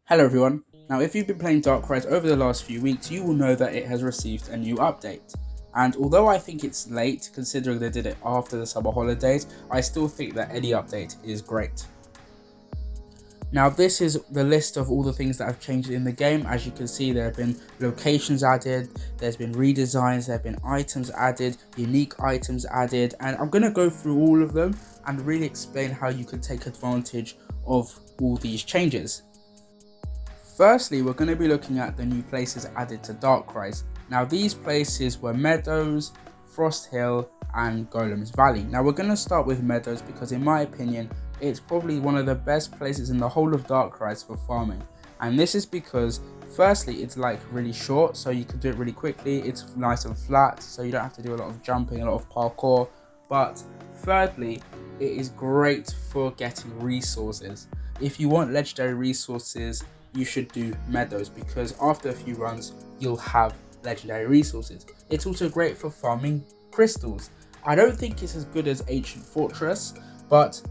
Hello everyone. Now if you've been playing Darkrise over the last few weeks, you will know that it has received a new update. And although I think it's late, considering they did it after the summer holidays, I still think that any update is great. Now this is the list of all the things that have changed in the game. As you can see, there have been locations added, there's been redesigns, there have been items added, unique items added, and I'm going to go through all of them and really explain how you can take advantage of all these changes. Firstly, we're going to be looking at the new places added to Darkrise. Now these places were Meadows, Frost Hill and Golem Valley. Now we're going to start with Meadows because in my opinion it's probably one of the best places in the whole of Darkrise for farming. And this is because firstly it's like really short, so you can do it really quickly, it's nice and flat, so you don't have to do a lot of jumping, a lot of parkour. But thirdly, it is great for getting resources. If you want legendary resources, you should do Meadows because after a few runs you'll have legendary resources. It's also great for farming crystals. I don't think it's as good as Ancient Fortress, but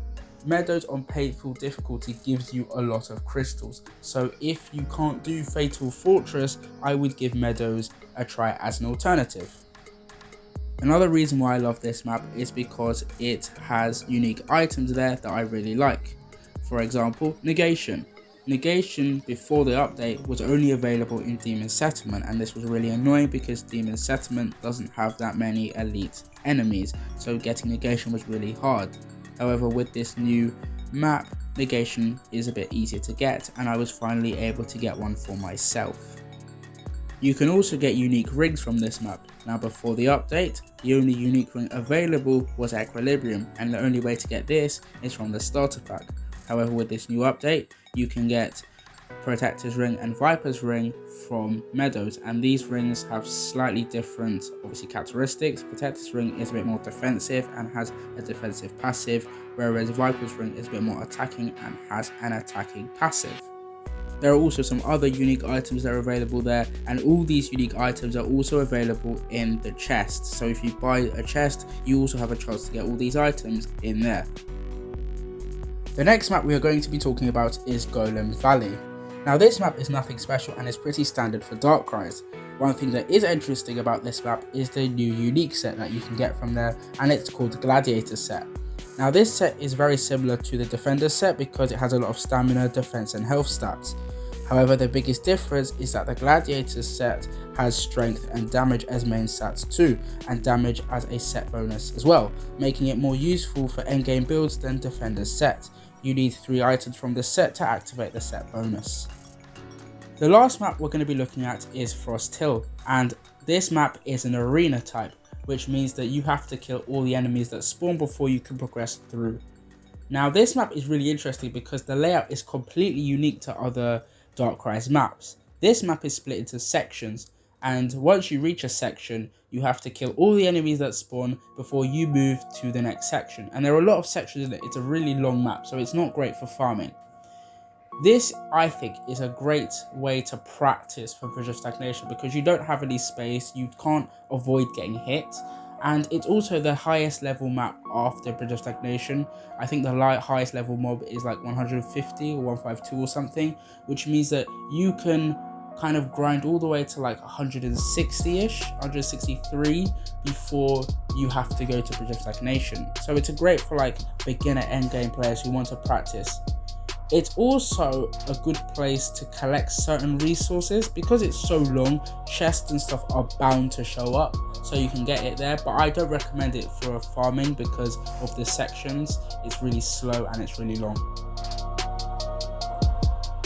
Meadows on painful difficulty gives you a lot of crystals. So if you can't do Fatal Fortress, I would give Meadows a try as an alternative. Another reason why I love this map is because it has unique items there that I really like. For example, Negation. Negation before the update was only available in Demon Settlement, and this was really annoying because Demon Settlement doesn't have that many elite enemies, so getting Negation was really hard. However, with this new map, Negation is a bit easier to get, and I was finally able to get one for myself. You can also get unique rings from this map. Now before the update, the only unique ring available was Equilibrium, and the only way to get this is from the starter pack. However, with this new update, you can get Protector's Ring and Viper's Ring from Meadows, and these rings have slightly different, obviously, characteristics. Protector's Ring is a bit more defensive and has a defensive passive, whereas Viper's Ring is a bit more attacking and has an attacking passive. There are also some other unique items that are available there, and all these unique items are also available in the chest. So if you buy a chest, you also have a chance to get all these items in there. The next map we are going to be talking about is Golem Valley. Now this map is nothing special and is pretty standard for Darkrise. One thing that is interesting about this map is the new unique set that you can get from there, and it's called Gladiator set. Now this set is very similar to the Defender set because it has a lot of stamina, defense and health stats. However, the biggest difference is that the Gladiator set has strength and damage as main stats too, and damage as a set bonus as well, making it more useful for endgame builds than Defender's set. You need 3 items from the set to activate the set bonus. The last map we're going to be looking at is Frost Hill, and this map is an arena type, which means that you have to kill all the enemies that spawn before you can progress through. Now this map is really interesting because the layout is completely unique to other Darkrise maps. This map is split into sections, and once you reach a section, you have to kill all the enemies that spawn before you move to the next section. And there are a lot of sections in it. It's a really long map, so it's not great for farming. This, I think, is a great way to practice for Bridge of Stagnation because you don't have any space, you can't avoid getting hit, and it's also the highest level map after Bridge of Stagnation. I think the highest level mob is like 150 or 152 or something, which means that you can kind of grind all the way to like 160-ish, 163 before you have to go to Bridge of Stagnation. So it's great for like beginner endgame players who want to practice. It's also a good place to collect certain resources because it's so long. Chests and stuff are bound to show up, so you can get it there, but I don't recommend it for farming because of the sections. It's really slow and it's really long.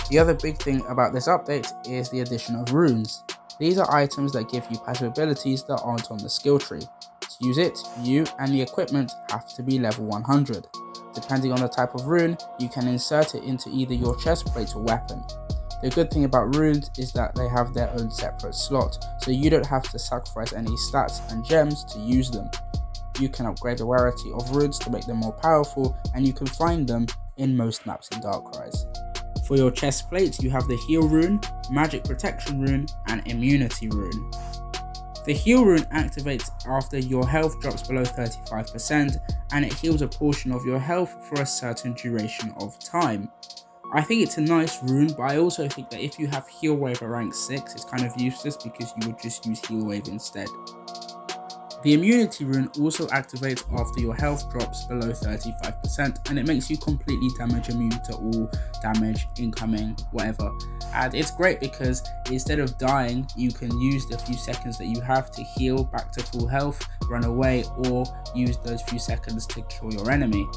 The other big thing about this update is the addition of runes. These are items that give you passive abilities that aren't on the skill tree. To use it, you and the equipment have to be level 100. Depending on the type of rune, you can insert it into either your chest plate or weapon. The good thing about runes is that they have their own separate slot, so you don't have to sacrifice any stats and gems to use them. You can upgrade the rarity of runes to make them more powerful, and you can find them in most maps in Darkrise. For your chest plate, you have the Heal Rune, Magic Protection Rune, and Immunity Rune. The Heal Rune activates after your health drops below 35%, and it heals a portion of your health for a certain duration of time. I think it's a nice rune, but I also think that if you have Heal Wave at rank 6, it's kind of useless because you would just use Heal Wave instead. The immunity rune also activates after your health drops below 35%, and it makes you completely damage immune to all damage, incoming, whatever. And it's great because instead of dying, you can use the few seconds that you have to heal back to full health, run away, or use those few seconds to kill your enemy.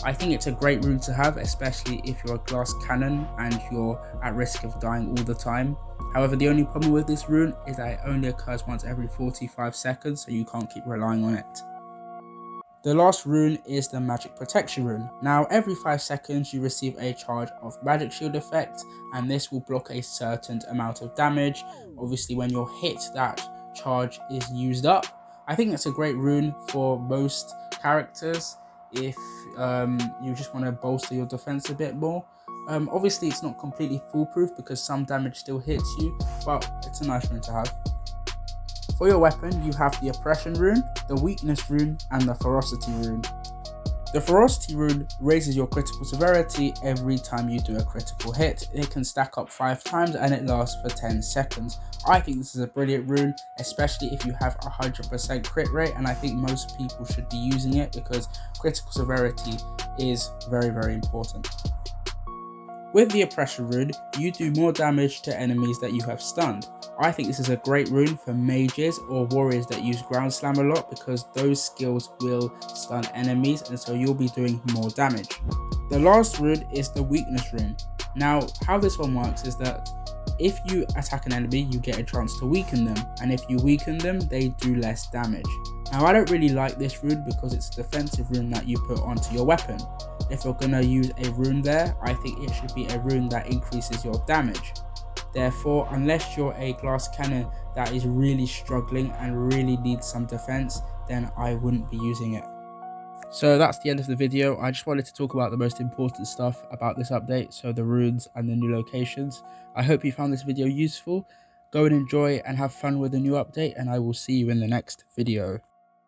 I think it's a great rune to have, especially if you're a glass cannon and you're at risk of dying all the time. However, the only problem with this rune is that it only occurs once every 45 seconds, so you can't keep relying on it. The last rune is the Magic Protection rune. Now, every 5 seconds you receive a charge of Magic Shield effect, and this will block a certain amount of damage. Obviously, when you're hit, that charge is used up. I think it's a great rune for most characters if you just want to bolster your defense a bit more. Obviously, it's not completely foolproof because some damage still hits you, but it's a nice rune to have. For your weapon, you have the Oppression rune, the Weakness rune, and the Ferocity rune. The Ferocity rune raises your critical severity every time you do a critical hit. It can stack up 5 times and it lasts for 10 seconds. I think this is a brilliant rune, especially if you have 100% crit rate, and I think most people should be using it because critical severity is very, very important. With the Oppression rune, you do more damage to enemies that you have stunned. I think this is a great rune for mages or warriors that use ground slam a lot because those skills will stun enemies, and so you'll be doing more damage. The last rune is the Weakness rune. Now, how this one works is that if you attack an enemy, you get a chance to weaken them, and if you weaken them, they do less damage. Now, I don't really like this rune because it's a defensive rune that you put onto your weapon. If you're going to use a rune there, I think it should be a rune that increases your damage. Therefore, unless you're a glass cannon that is really struggling and really needs some defense, then I wouldn't be using it. So that's the end of the video. I just wanted to talk about the most important stuff about this update, so the runes and the new locations. I hope you found this video useful. Go and enjoy and have fun with the new update, and I will see you in the next video.